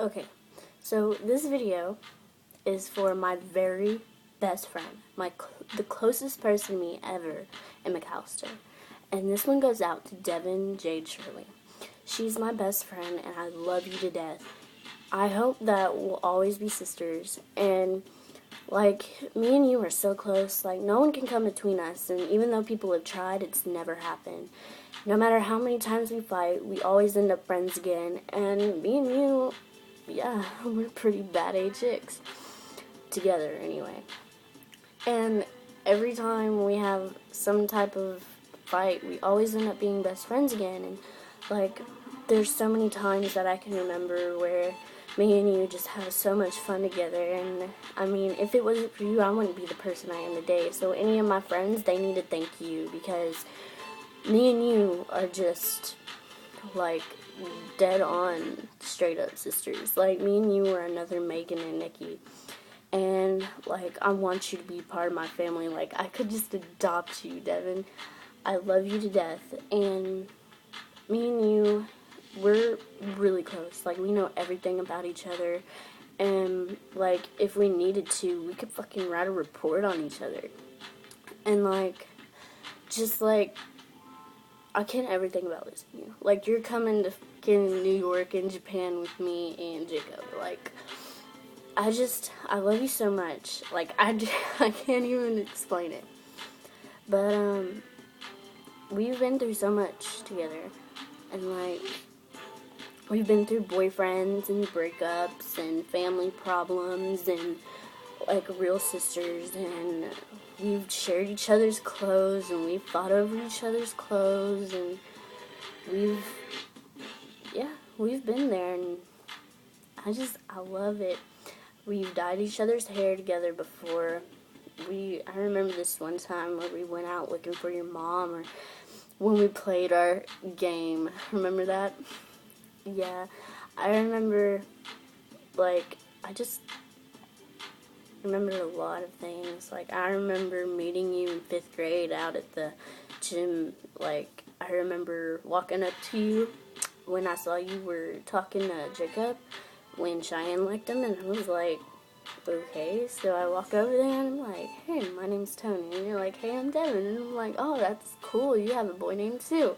Okay, so this video is for my very best friend, the closest person to me ever in McAllister. And this one goes out to Devon Jade Shirley. She's my best friend, and I love you to death. I hope that we'll always be sisters, and me and you are so close, no one can come between us, and even though people have tried, it's never happened. No matter how many times we fight, we always end up friends again, and me and you, yeah, we're pretty bad A chicks. Together, anyway. And every time we have some type of fight, we always end up being best friends again, and, there's so many times that I can remember where me and you just have so much fun together, and, if it wasn't for you, I wouldn't be the person I am today. So any of my friends, they need to thank you, because me and you are just, dead on, straight up sisters. Me and you are another Megan and Nikki. And, I want you to be part of my family. I could just adopt you, Devon. I love you to death. And me and you, we're really close. We know everything about each other. And, if we needed to, we could fucking write a report on each other. And, I can't ever think about losing you. You're coming to fucking New York and Japan with me and Jacob. I love you so much. I can't even explain it. But, we've been through so much together. And, we've been through boyfriends and breakups and family problems and, real sisters. And we've shared each other's clothes and we've fought over each other's clothes. And we've been there. And I love it. We've dyed each other's hair together before. I remember this one time where we went out looking for your mom, or when we played our game. Remember that? Yeah. I remember, I just remembered a lot of things. I remember meeting you in 5th grade out at the gym. I remember walking up to you when I saw you were talking to Jacob when Cheyenne liked him, and I was like, okay. So I walk over there and I'm like, hey, my name's Tony. And you're like, hey, I'm Devon. And I'm like, oh, that's cool. You have a boy named Sue.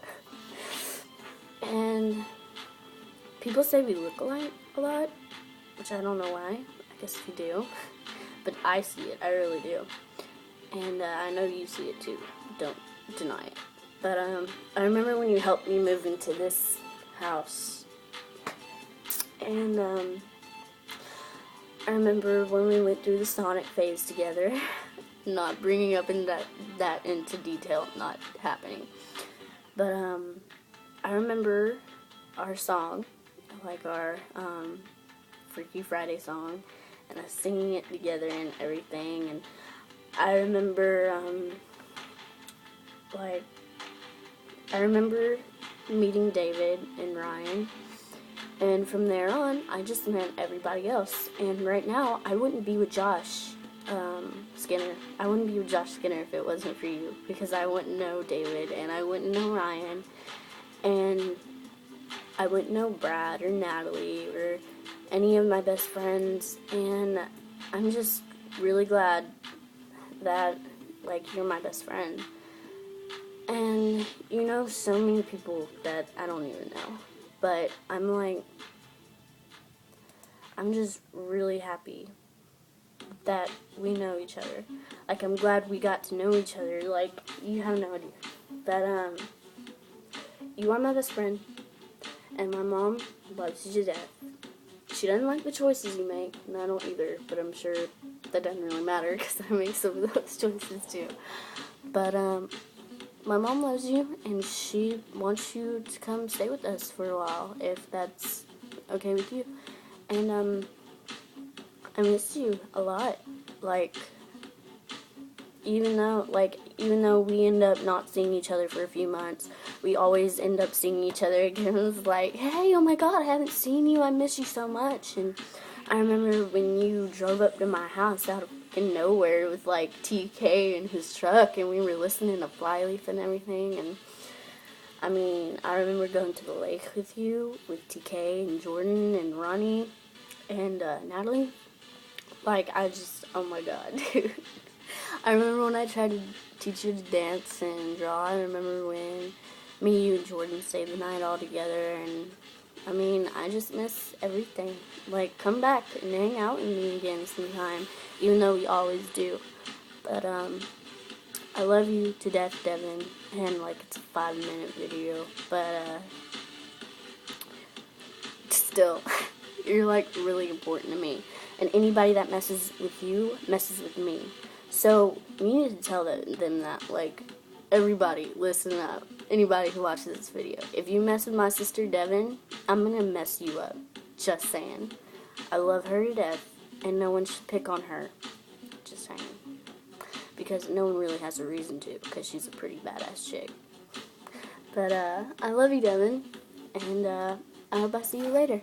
And people say we look alike a lot, which I don't know why. I guess we do. But I see it. I really do. And I know you see it too. Don't deny it. But I remember when you helped me move into this house. And I remember when we went through the Sonic phase together. Not bringing up that into detail, not happening. But I remember our song, our Freaky Friday song, and us singing it together and everything. And I remember I remember meeting David and Ryan. And from there on, I just met everybody else. And right now, I wouldn't be with Josh Skinner. I wouldn't be with Josh Skinner if it wasn't for you. Because I wouldn't know David, and I wouldn't know Ryan. And I wouldn't know Brad or Natalie or any of my best friends. And I'm just really glad that, you're my best friend. And you know so many people that I don't even know. But I'm just really happy that we know each other. I'm glad we got to know each other. You have no idea. But, you are my best friend. And my mom loves you to death. She doesn't like the choices you make, and I don't either. But I'm sure that doesn't really matter, because I make some of those choices too. But, my mom loves you, and she wants you to come stay with us for a while, if that's okay with you. And, I miss you a lot. Even though we end up not seeing each other for a few months, we always end up seeing each other again. It was like, hey, oh my god, I haven't seen you, I miss you so much. And I remember when you drove up to my house out of nowhere with TK in his truck, and we were listening to Flyleaf and everything. And I remember going to the lake with you with TK and Jordan and Ronnie, And Natalie, like, oh my god, dude. I remember when I tried to teach you to dance and draw. I remember when me, you, and Jordan stayed the night all together, and I mean, I just miss everything. Like, come back and hang out with me again sometime, even though we always do. But, I love you to death, Devon, and, like, it's a 5-minute video, but, still, you're, like, really important to me, and anybody that messes with you messes with me. So, you need to tell them that, like, everybody, listen up. Anybody who watches this video. If you mess with my sister, Devon, I'm gonna mess you up. Just saying. I love her to death, and no one should pick on her. Just saying. Because no one really has a reason to, because she's a pretty badass chick. But, I love you, Devon, and, I hope I see you later.